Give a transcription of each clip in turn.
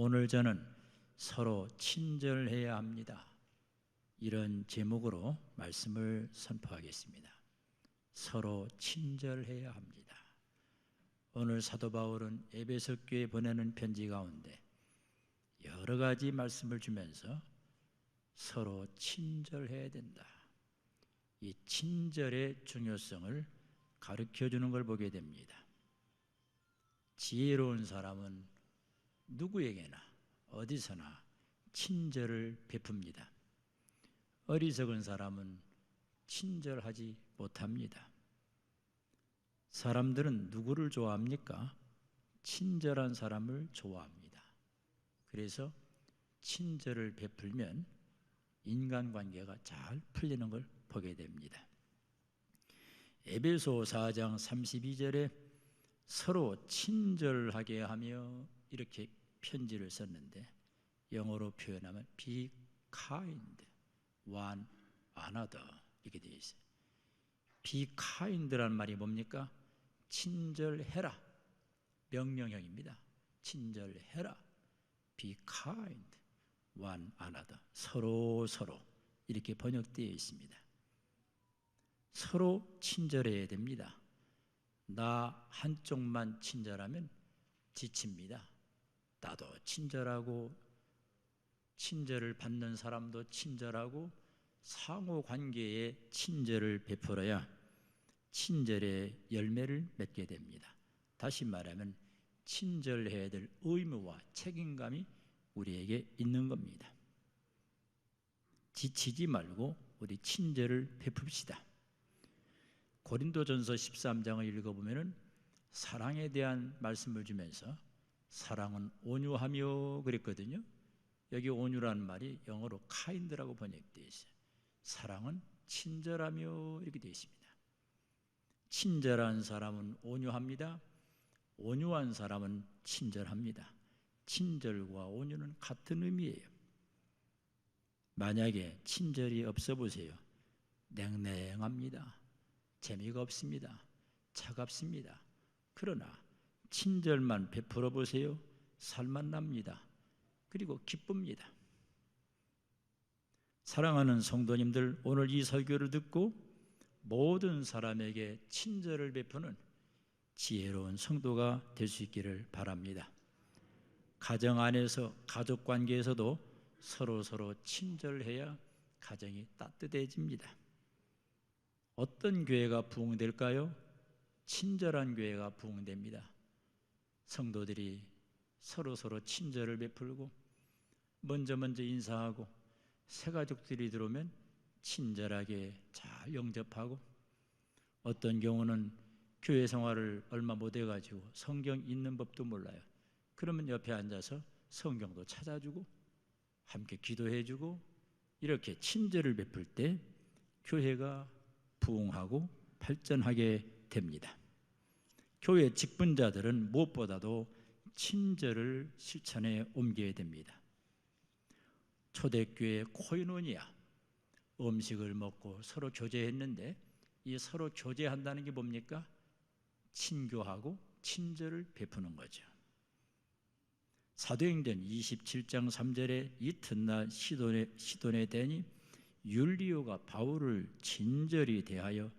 오늘 저는 서로 친절해야 합니다. 이런 제목으로 말씀을 선포하겠습니다. 서로 친절해야 합니다. 오늘 사도 바울은 에베소 교회에 보내는 편지 가운데 여러 가지 말씀을 주면서 서로 친절해야 된다. 이 친절의 중요성을 가르쳐 주는 걸 보게 됩니다. 지혜로운 사람은 누구에게나 어디서나 친절을 베풉니다. 어리석은 사람은 친절하지 못합니다. 사람들은 누구를 좋아합니까? 친절한 사람을 좋아합니다. 그래서 친절을 베풀면 인간관계가 잘 풀리는 걸 보게 됩니다. 에베소 4장 32절에 서로 친절하게 하며 이렇게 편지를 썼는데 영어로 표현하면 be kind one another 이렇게 되어 있어요. be kind라는 말이 뭡니까? 친절해라. 명령형입니다. 친절해라. be kind one another. 서로 이렇게 번역되어 있습니다. 서로 친절해야 됩니다. 나 한쪽만 친절하면 지칩니다. 나도 친절하고 친절을 받는 사람도 친절하고 상호관계에 친절을 베풀어야 친절의 열매를 맺게 됩니다. 다시 말하면 친절해야 될 의무와 책임감이 우리에게 있는 겁니다. 지치지 말고 우리 친절을 베풉시다. 고린도전서 13장을 읽어보면 사랑에 대한 말씀을 주면서 사랑은 온유하며 그랬거든요. 여기 온유라는 말이 영어로 kind라고 번역되어 있어요. 사랑은 친절하며 이렇게 되어 있습니다. 친절한 사람은 온유합니다. 온유한 사람은 친절합니다. 친절과 온유는 같은 의미예요. 만약에 친절이 없어 보세요. 냉랭합니다. 재미가 없습니다. 차갑습니다. 그러나 친절만 베풀어 보세요. 살만 납니다. 그리고 기쁩니다. 사랑하는 성도님들, 오늘 이 설교를 듣고 모든 사람에게 친절을 베푸는 지혜로운 성도가 될 수 있기를 바랍니다. 가정 안에서 가족 관계에서도 서로 친절해야 가정이 따뜻해집니다. 어떤 교회가 부흥될까요? 친절한 교회가 부흥됩니다. 성도들이 서로 친절을 베풀고 먼저 인사하고 새가족들이 들어오면 친절하게 잘 영접하고 어떤 경우는 교회 생활을 얼마 못 해가지고 성경 읽는 법도 몰라요. 그러면 옆에 앉아서 성경도 찾아주고 함께 기도해주고 이렇게 친절을 베풀 때 교회가 부흥하고 발전하게 됩니다. 교회 직분자들은 무엇보다도 친절을 실천에 옮겨야 됩니다. 초대교회 코이노니아 음식을 먹고 서로 교제했는데 이 서로 교제한다는 게 뭡니까? 친교하고 친절을 베푸는 거죠. 사도행전 27장 3절에 이튿날 시돈에 대니 율리오가 바울을 친절히 대하여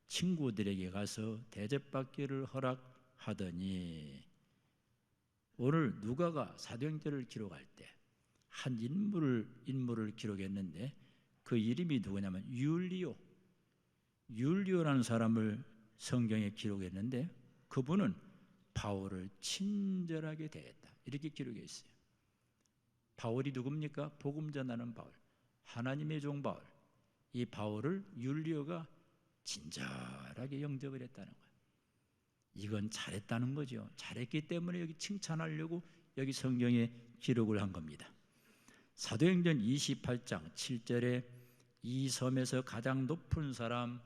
친구들에게 가서 대접받기를 허락하더니 오늘 누가가 사도행전을 기록할 때 한 인물을 기록했는데 그 이름이 누구냐면 율리오라는 사람을 성경에 기록했는데 그분은 바울을 친절하게 대했다. 이렇게 기록해 있어요. 바울이 누굽니까? 복음 전하는 바울, 하나님의 종 바울. 이 바울을 율리오가 친절하게 영접을 했다는 거예요. 이건 잘했다는 거죠. 잘했기 때문에 여기 칭찬하려고 여기 성경에 기록을 한 겁니다. 사도행전 28장 7절에 이 섬에서 가장 높은 사람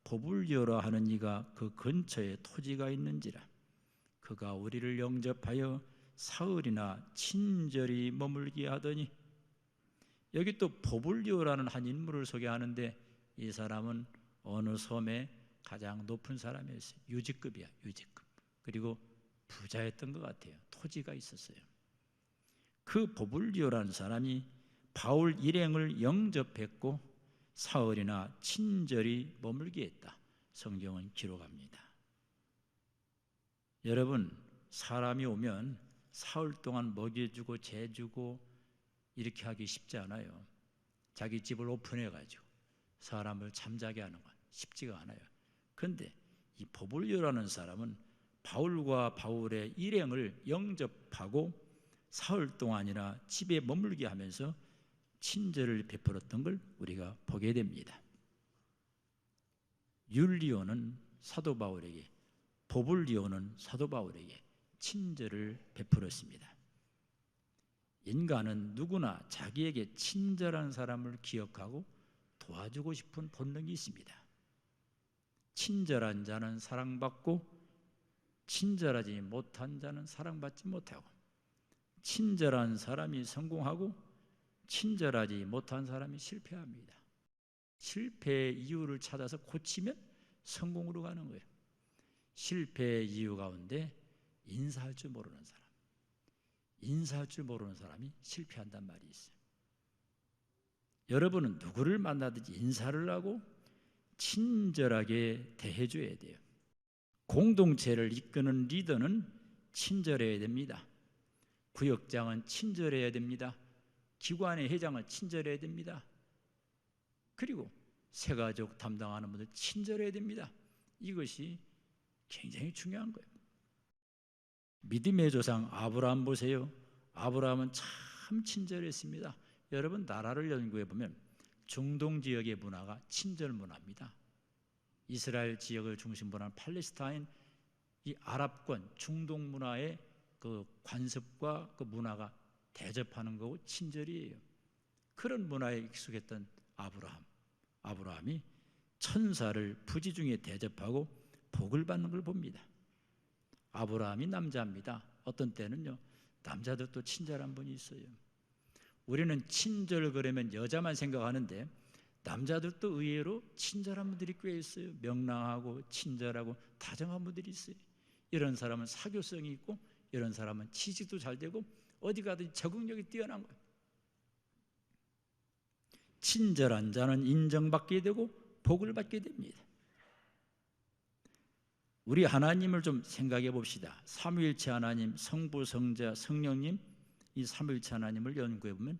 보불리오라 하는 이가 그 근처에 토지가 있는지라 그가 우리를 영접하여 사흘이나 친절히 머물게 하더니 여기 또 보불리오라는 한 인물을 소개하는데 이 사람은 어느 섬에 가장 높은 사람이었어요. 유지급이야, 유지급. 그리고 부자였던 것 같아요. 토지가 있었어요. 그 보불리오라는 사람이 바울 일행을 영접했고 사흘이나 친절히 머물게 했다. 성경은 기록합니다. 여러분, 사람이 오면 사흘 동안 먹여주고 재주고 이렇게 하기 쉽지 않아요. 자기 집을 오픈해가지고 사람을 잠자게 하는 건 쉽지가 않아요. 그런데 이 보불리오라는 사람은 바울과 바울의 일행을 영접하고 사흘 동안이나 집에 머물게 하면서 친절을 베풀었던 걸 우리가 보게 됩니다. 율리오는 사도 바울에게, 보불리오는 사도 바울에게 친절을 베풀었습니다. 인간은 누구나 자기에게 친절한 사람을 기억하고 도와주고 싶은 본능이 있습니다. 친절한 자는 사랑받고 친절하지 못한 자는 사랑받지 못하고, 친절한 사람이 성공하고 친절하지 못한 사람이 실패합니다. 실패의 이유를 찾아서 고치면 성공으로 가는 거예요. 실패의 이유 가운데 인사할 줄 모르는 사람, 인사할 줄 모르는 사람이 실패한단 말이 있어요. 여러분은 누구를 만나든지 인사를 하고 친절하게 대해줘야 돼요. 공동체를 이끄는 리더는 친절해야 됩니다. 구역장은 친절해야 됩니다. 기관의 회장은 친절해야 됩니다. 그리고 새가족 담당하는 분들 친절해야 됩니다. 이것이 굉장히 중요한 거예요. 믿음의 조상 아브라함 보세요. 아브라함은 참 친절했습니다. 여러분, 나라를 연구해 보면 중동 지역의 문화가 친절 문화입니다. 이스라엘 지역을 중심으로 한 팔레스타인, 이 아랍권 중동 문화의 그 관습과 그 문화가 대접하는 거고 친절이에요. 그런 문화에 익숙했던 아브라함이 천사를 부지중에 대접하고 복을 받는 걸 봅니다. 아브라함이 남자입니다. 어떤 때는요, 남자들도 친절한 분이 있어요. 우리는 친절 그러면 여자만 생각하는데 남자들도 의외로 친절한 분들이 꽤 있어요. 명랑하고 친절하고 다정한 분들이 있어요. 이런 사람은 사교성이 있고 이런 사람은 취직도 잘 되고 어디 가든지 적응력이 뛰어난 거예요. 친절한 자는 인정받게 되고 복을 받게 됩니다. 우리 하나님을 좀 생각해 봅시다. 삼위일체 하나님, 성부, 성자, 성령님, 이 삼위일체 하나님을 연구해 보면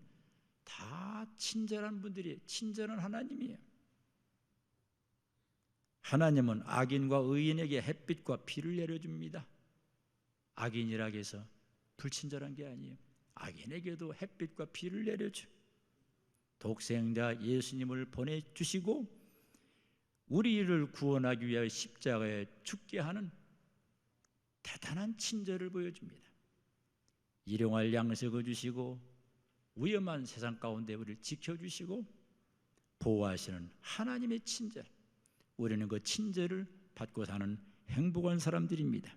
다 친절한 분들이에요. 친절한 하나님이에요. 하나님은 악인과 의인에게 햇빛과 비를 내려줍니다. 악인이라고 해서 불친절한 게 아니에요. 악인에게도 햇빛과 비를 내려줘. 독생자 예수님을 보내주시고 우리를 구원하기 위하여 십자가에 죽게 하는 대단한 친절을 보여줍니다. 일용할 양식을 주시고 위험한 세상 가운데 우리를 지켜주시고 보호하시는 하나님의 친절, 우리는 그 친절을 받고 사는 행복한 사람들입니다.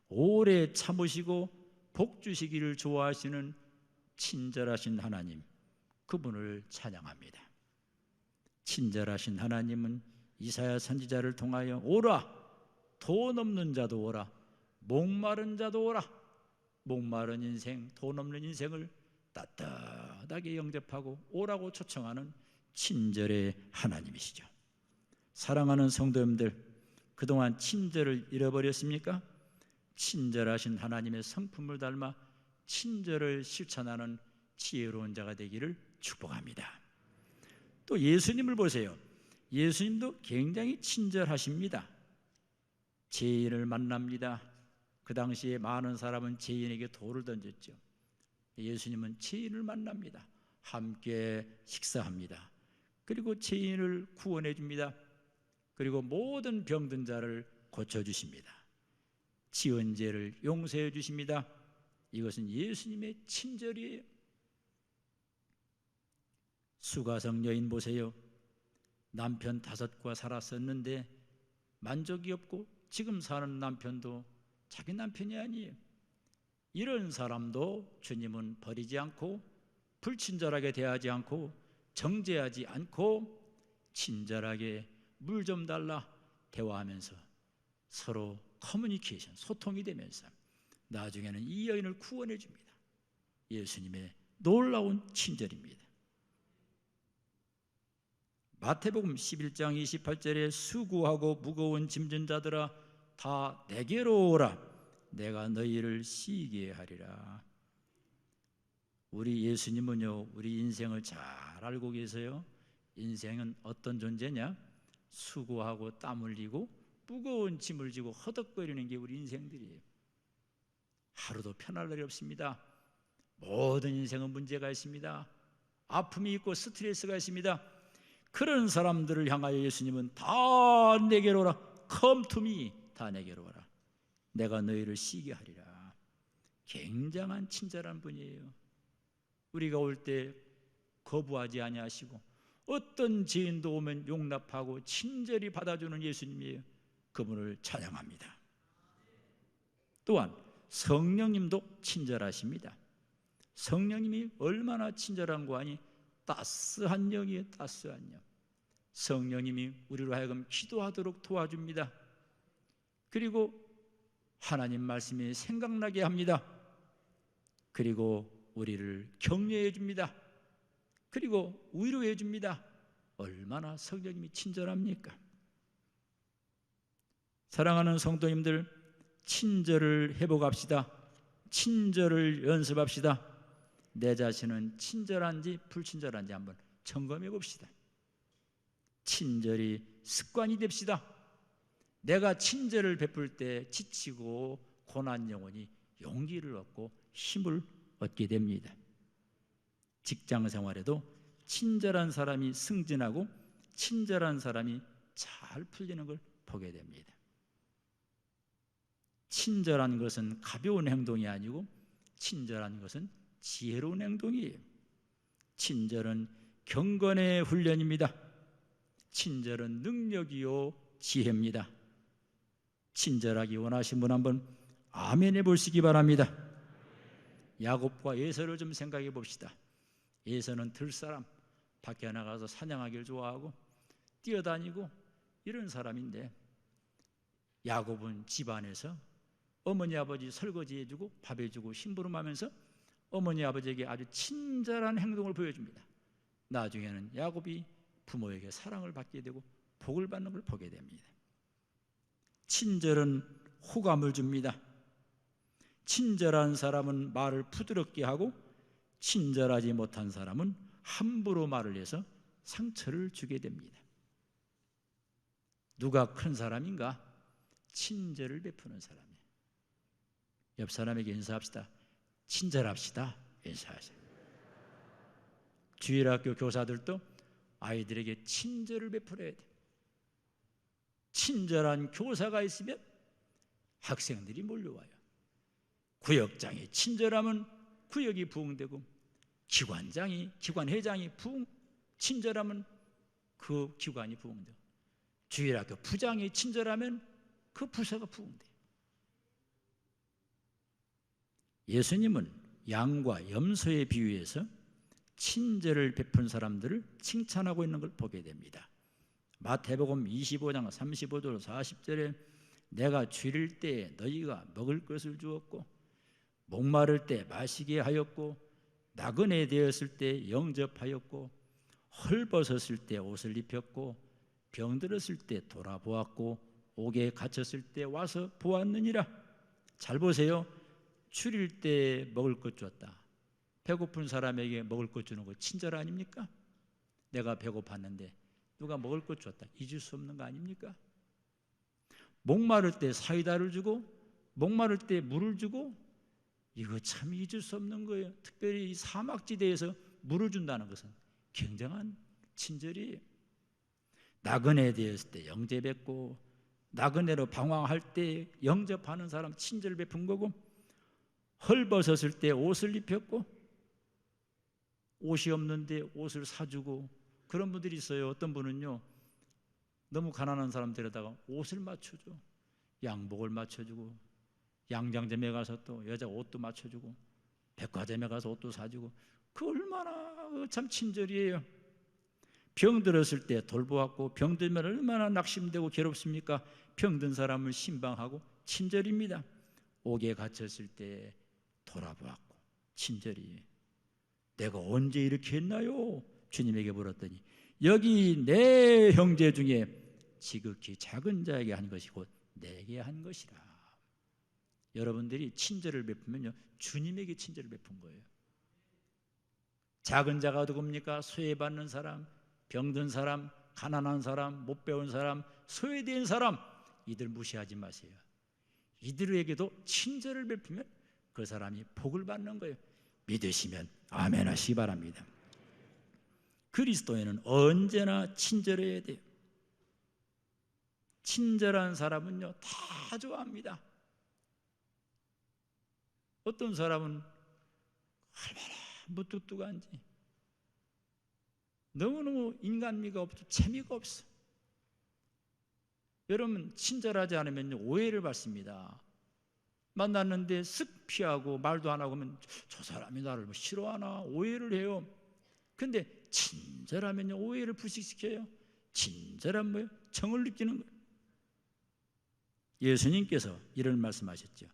오래 참으시고 복 주시기를 좋아하시는 친절하신 하나님, 그분을 찬양합니다. 친절하신 하나님은 이사야 선지자를 통하여 오라, 돈 없는 자도 오라, 목마른 자도 오라. 목마른 인생, 돈 없는 인생을 따뜻하게 영접하고 오라고 초청하는 친절의 하나님이시죠. 사랑하는 성도님들, 그동안 친절을 잃어버렸습니까? 친절하신 하나님의 성품을 닮아 친절을 실천하는 지혜로운 자가 되기를 축복합니다. 또 예수님을 보세요. 예수님도 굉장히 친절하십니다. 죄인을 만납니다. 그 당시에 많은 사람은 죄인에게 돌을 던졌죠. 예수님은 죄인을 만납니다. 함께 식사합니다. 그리고 죄인을 구원해 줍니다. 그리고 모든 병든 자를 고쳐주십니다. 지은 죄를 용서해 주십니다. 이것은 예수님의 친절이에요. 수가성 여인 보세요. 남편 5과 살았었는데 만족이 없고 지금 사는 남편도 자기 남편이 아니에요. 이런 사람도 주님은 버리지 않고 불친절하게 대하지 않고 정죄하지 않고 친절하게 물 좀 달라 대화하면서 서로 커뮤니케이션, 소통이 되면서 나중에는 이 여인을 구원해 줍니다. 예수님의 놀라운 친절입니다. 마태복음 11장 28절에 수고하고 무거운 짐진 자들아 다 내게로 오라 내가 너희를 쉬게 하리라. 우리 예수님은요, 우리 인생을 잘 알고 계세요. 인생은 어떤 존재냐? 수고하고 땀 흘리고 무거운 짐을 지고 허덕거리는 게 우리 인생들이에요. 하루도 편할 날이 없습니다. 모든 인생은 문제가 있습니다. 아픔이 있고 스트레스가 있습니다. 그런 사람들을 향하여 예수님은 다 내게로 오라. Come to me. 다 내게로 오라. 내가 너희를 쉬게 하리라. 굉장한 친절한 분이에요. 우리가 올 때 거부하지 아니하시고 어떤 죄인도 오면 용납하고 친절히 받아주는 예수님이에요. 그분을 찬양합니다. 또한 성령님도 친절하십니다. 성령님이 얼마나 친절한 거 아니? 따스한 영이에요. 따스한 영. 성령님이 우리로 하여금 기도하도록 도와줍니다. 그리고 하나님 말씀이 생각나게 합니다. 그리고 우리를 격려해 줍니다. 그리고 위로해 줍니다. 얼마나 성령님이 친절합니까? 사랑하는 성도님들, 친절을 회복합시다. 친절을 연습합시다. 내 자신은 친절한지 불친절한지 한번 점검해 봅시다. 친절이 습관이 됩시다. 내가 친절을 베풀 때 지치고 고난 영혼이 용기를 얻고 힘을 얻게 됩니다. 직장 생활에도 친절한 사람이 승진하고 친절한 사람이 잘 풀리는 걸 보게 됩니다. 친절한 것은 가벼운 행동이 아니고 친절한 것은 지혜로운 행동이에요. 친절은 경건의 훈련입니다. 친절은 능력이요 지혜입니다. 친절하기 원하신 분 한번 아멘 해보시기 바랍니다. 야곱과 에서를 좀 생각해 봅시다. 에서는 들사람, 밖에 나가서 사냥하기를 좋아하고 뛰어다니고 이런 사람인데, 야곱은 집안에서 어머니 아버지 설거지 해주고 밥 해주고 심부름하면서 어머니 아버지에게 아주 친절한 행동을 보여줍니다. 나중에는 야곱이 부모에게 사랑을 받게 되고 복을 받는 걸 보게 됩니다. 친절은 호감을 줍니다. 친절한 사람은 말을 부드럽게 하고 친절하지 못한 사람은 함부로 말을 해서 상처를 주게 됩니다. 누가 큰 사람인가? 친절을 베푸는 사람이에요. 옆 사람에게 인사합시다. 친절합시다. 인사하세요. 주일학교 교사들도 아이들에게 친절을 베풀어야 돼요. 친절한 교사가 있으면 학생들이 몰려와요. 구역장이 친절하면 구역이 부흥되고, 기관회장이 친절하면 그 기관이 부흥되고, 주일학교 부장이 친절하면 그 부서가 부흥돼요. 예수님은 양과 염소에 비유해서 친절을 베푼 사람들을 칭찬하고 있는 걸 보게 됩니다. 마태복음 25장 35절 40절에 내가 줄일 때 너희가 먹을 것을 주었고, 목마를 때 마시게 하였고, 나그네 되었을 때 영접하였고, 헐벗었을 때 옷을 입혔고, 병들었을 때 돌아보았고, 옥에 갇혔을 때 와서 보았느니라. 잘 보세요. 줄일 때 먹을 것 주었다. 배고픈 사람에게 먹을 것 주는 거 친절 아닙니까? 내가 배고팠는데 누가 먹을 것 주었다. 잊을 수 없는 거 아닙니까? 목마를 때 사이다를 주고, 목마를 때 물을 주고, 이거 참 잊을 수 없는 거예요. 특별히 이 사막지대에서 물을 준다는 것은 굉장한 친절이에요. 나그네 되었을 때 영접했고, 나그네로 방황할 때 영접하는 사람 친절 베푼 거고, 헐벗었을 때 옷을 입혔고, 옷이 없는데 옷을 사주고, 그런 분들이 있어요. 어떤 분은요, 너무 가난한 사람 데려다가 옷을 맞춰줘. 양복을 맞춰주고, 양장점에 가서 또 여자 옷도 맞춰주고, 백화점에 가서 옷도 사주고, 그 얼마나 참 친절이에요. 병들었을 때 돌보았고, 병들면 얼마나 낙심되고 괴롭습니까? 병든 사람을 신방하고 친절입니다. 옥에 갇혔을 때 돌아보았고 친절이. 내가 언제 이렇게 했나요? 주님에게 물었더니 여기 내 형제 중에 지극히 작은 자에게 한 것이 곧 내게 한 것이라. 여러분들이 친절을 베푸면요, 주님에게 친절을 베푼 거예요. 작은 자가 누굽니까? 소외받는 사람, 병든 사람, 가난한 사람, 못 배운 사람, 소외된 사람, 이들 무시하지 마세요. 이들에게도 친절을 베푸면 그 사람이 복을 받는 거예요. 믿으시면 아멘 하시기 바랍니다. 그리스도인은 언제나 친절해야 돼요. 친절한 사람은요, 다 좋아합니다. 어떤 사람은 얼마나 무뚝뚝한지, 너무너무 인간미가 없어, 재미가 없어. 여러분, 친절하지 않으면 오해를 받습니다. 만났는데 쓱 피하고 말도 안 하고 하면 저 사람이 나를 뭐 싫어하나 오해를 해요. 근데 친절하면요, 오해를 불식시켜요. 친절한 뭐예요? 정을 느끼는 거예요. 예수님께서 이런 말씀하셨죠.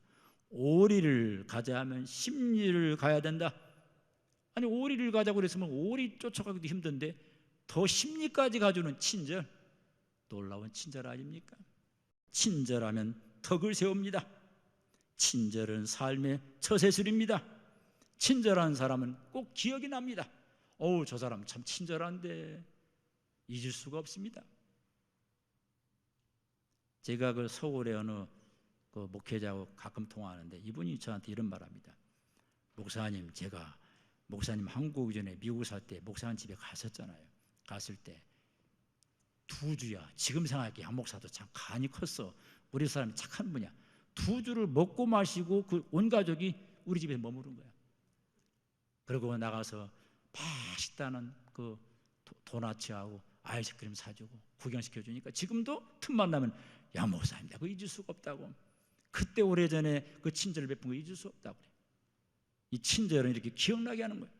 오리를 가자 하면 십리를 가야 된다. 아니, 오리를 가자고 그랬으면 오리 쫓아가기도 힘든데 더 십리까지 가주는 친절, 놀라운 친절 아닙니까? 친절하면 덕을 세웁니다. 친절은 삶의 처세술입니다. 친절한 사람은 꼭 기억이 납니다. 어우, 저 사람 참 친절한데, 잊을 수가 없습니다. 제가 그 서울의 어느 그 목회자하고 가끔 통화하는데 이분이 저한테 이런 말합니다. 목사님, 제가 목사님 한국 오기 전에 미국 살 때 목사님 집에 갔었잖아요. 갔을 때 2주야. 지금 생각해 양 목사도 참 간이 컸어. 우리 사람이 착한 분이야. 2주를 먹고 마시고 그 온 가족이 우리 집에 머무른 거야. 그리고 나가서 맛있다는 그 도나츠하고 아이스크림 사주고 구경시켜주니까 지금도 틈만 나면 양 목사님, 내가 잊을 수가 없다고. 그때 오래전에 그 친절을 베푼 거 잊을 수 없다고 그래. 이 친절은 이렇게 기억나게 하는 거예요.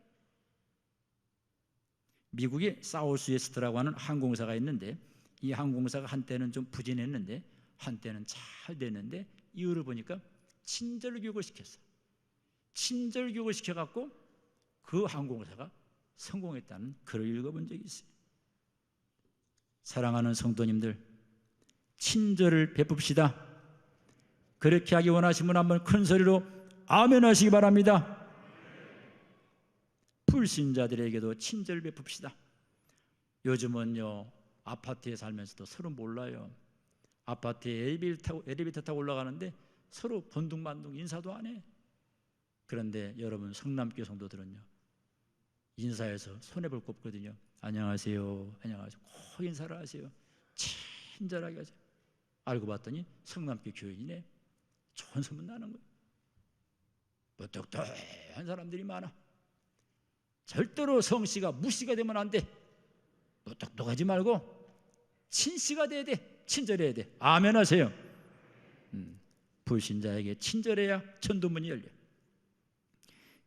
미국에 사우스웨스트라고 하는 항공사가 있는데 이 항공사가 한때는 좀 부진했는데 한때는 잘 됐는데 이유를 보니까 친절 교육을 시켰어요. 친절 교육을 시켜갖고 그 항공사가 성공했다는 글을 읽어본 적이 있어요. 사랑하는 성도님들, 친절을 베풉시다. 그렇게 하기 원하시면 한번 큰 소리로 아멘 하시기 바랍니다. 불신자들에게도 친절 베풉시다. 요즘은요, 아파트에 살면서도 서로 몰라요. 아파트에 엘리베이터 타고 올라가는데 서로 번둥반둥 인사도 안 해. 그런데 여러분, 성남교회 성도들은요, 인사해서 손해볼 거 없거든요. 안녕하세요, 안녕하세요. 꼭 인사를 하세요. 친절하게 하세요. 알고 봤더니 성남교회 교인이네. 좋은 소문 나는 거예요. 무뚝뚝한 사람들이 많아. 절대로 성씨가 무씨가 되면 안 돼. 무뚝뚝하지 말고 친씨가 돼야 돼. 친절해야 돼. 아멘 하세요. 불신자에게 친절해야 천도문이 열려요.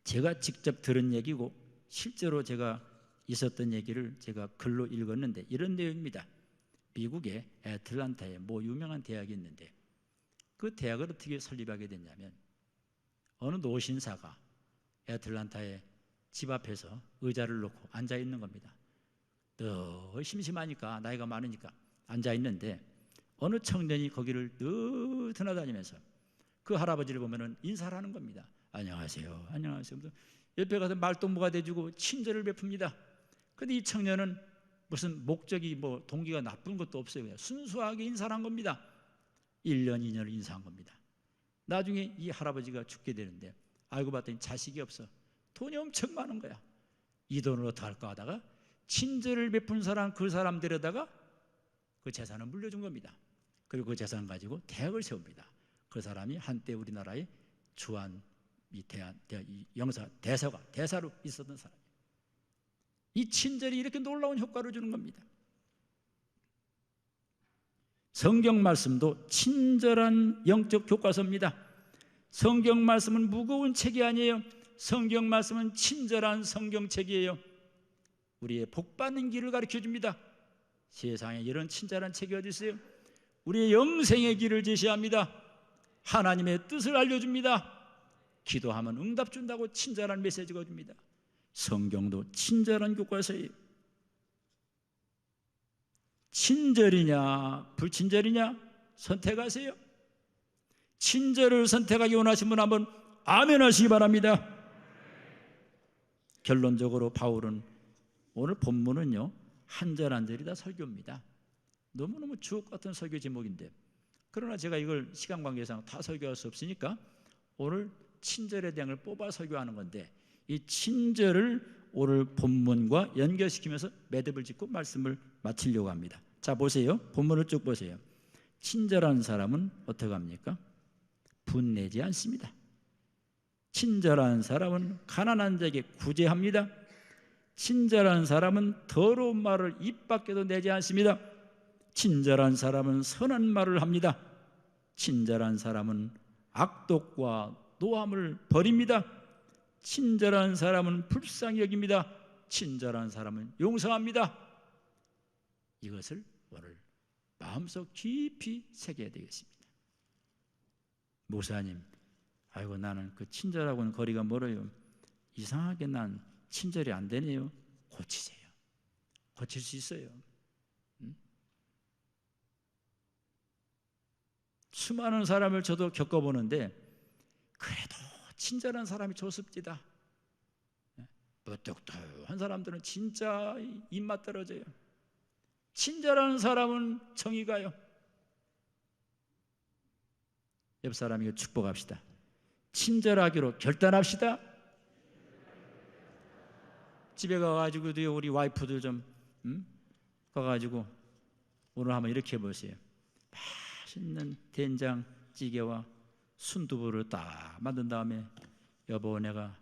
제가 직접 들은 얘기고 실제로 제가 있었던 얘기를 제가 글로 읽었는데 이런 내용입니다. 미국의 애틀란타에 뭐 유명한 대학이 있는데 그 대학을 어떻게 설립하게 됐냐면 어느 노신사가 애틀란타에 집 앞에서 의자를 놓고 앉아 있는 겁니다. 늘 심심하니까, 나이가 많으니까 앉아 있는데 어느 청년이 거기를 늘 드나다니면서 그 할아버지를 보면은 인사를 하는 겁니다. 안녕하세요, 안녕하세요. 옆에 가서 말동무가 돼주고 친절을 베풉니다. 그런데 이 청년은 무슨 목적이 뭐 동기가 나쁜 것도 없어요. 그냥 순수하게 인사를 한 겁니다. 1년, 2년을 인사한 겁니다. 나중에 이 할아버지가 죽게 되는데 알고 봤더니 자식이 없어. 돈이 엄청 많은 거야. 이 돈을 어떻게 할까 하다가 친절을 베푼 사람, 그 사람 데려다가 그 재산을 물려준 겁니다. 그리고 그 재산 가지고 대학을 세웁니다. 그 사람이 한때 우리나라의 주한 이 영사 대사로 있었던 사람이에요. 이 친절이 이렇게 놀라운 효과를 주는 겁니다. 성경 말씀도 친절한 영적 교과서입니다. 성경 말씀은 무거운 책이 아니에요. 성경 말씀은 친절한 성경책이에요. 우리의 복받는 길을 가르쳐 줍니다. 세상에 이런 친절한 책이 어디 있어요? 우리의 영생의 길을 제시합니다. 하나님의 뜻을 알려줍니다. 기도하면 응답 준다고 친절한 메시지가 줍니다. 성경도 친절한 교과서예요. 친절이냐 불친절이냐 선택하세요. 친절을 선택하기 원하시는 분 한번 아멘 하시기 바랍니다. 결론적으로 바울은 오늘 본문은요, 한 절 한 절이 다 설교입니다. 너무너무 주옥 같은 설교 제목인데, 그러나 제가 이걸 시간 관계상 다 설교할 수 없으니까 오늘 친절에 대한 걸 뽑아 설교하는 건데, 이 친절을 오늘 본문과 연결시키면서 매듭을 짓고 말씀을 마치려고 합니다. 자, 보세요. 본문을 쭉 보세요. 친절한 사람은 어떻게 합니까? 분내지 않습니다. 친절한 사람은 가난한 자에게 구제합니다. 친절한 사람은 더러운 말을 입 밖에도 내지 않습니다. 친절한 사람은 선한 말을 합니다. 친절한 사람은 악독과 노함을 버립니다. 친절한 사람은 불쌍히 여깁니다. 친절한 사람은 용서합니다. 이것을 오늘 마음속 깊이 새겨야 되겠습니다. 목사님, 아이고 나는 그 친절하고는 거리가 멀어요. 이상하게 난 친절이 안 되네요. 고치세요. 고칠 수 있어요. 수많은 사람을 저도 겪어보는데 그래도 친절한 사람이 좋습니다. 무뚝뚝한 사람들은 진짜 입맛 떨어져요. 친절한 사람은 정이 가요. 옆 사람에게 축복합시다. 친절하기로 결단합시다. 집에 가가지고도 우리 와이프들 좀 가가지고 오늘 한번 이렇게 해보세요. 맛있는 된장찌개와 순두부를 딱 만든 다음에 여보 내가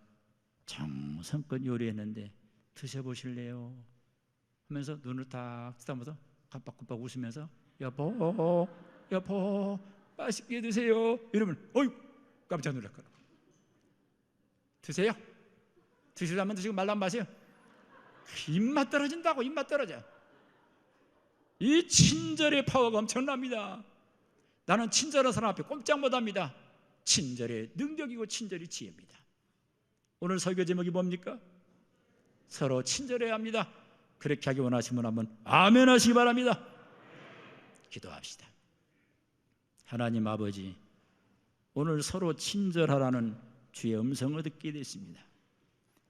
정성껏 요리했는데 드셔보실래요? 하면서 눈을 딱 뜨다보다 깜빡깜빡 웃으면서 여보 맛있게 드세요. 이러면 어이 깜짝 놀랄 거라. 드세요. 드시려면 드시고 말라면 마세요. 입맛 떨어진다고. 입맛 떨어져. 이 친절의 파워가 엄청납니다. 나는 친절한 사람 앞에 꼼짝 못합니다. 친절의 능력이고 친절이 지혜입니다. 오늘 설교 제목이 뭡니까? 서로 친절해야 합니다. 그렇게 하기 원하시면 한번 아멘 하시기 바랍니다. 기도합시다. 하나님 아버지, 오늘 서로 친절하라는 주의 음성을 듣게 됐습니다.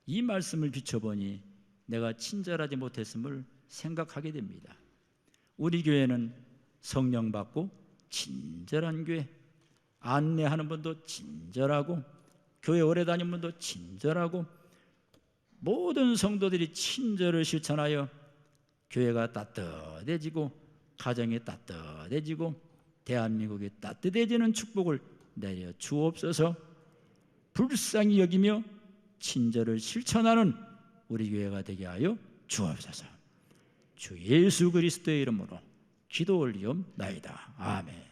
이 말씀을 비춰보니 내가 친절하지 못했음을 생각하게 됩니다. 우리 교회는 성령 받고 친절한 교회, 안내하는 분도 친절하고 교회 오래 다니는 분도 친절하고 모든 성도들이 친절을 실천하여 교회가 따뜻해지고 가정이 따뜻해지고 대한민국이 따뜻해지는 축복을 내려 주옵소서. 불쌍히 여기며 친절을 실천하는 우리 교회가 되게 하여 주옵소서. 주 예수 그리스도의 이름으로 기도 올리옵나이다. 아멘.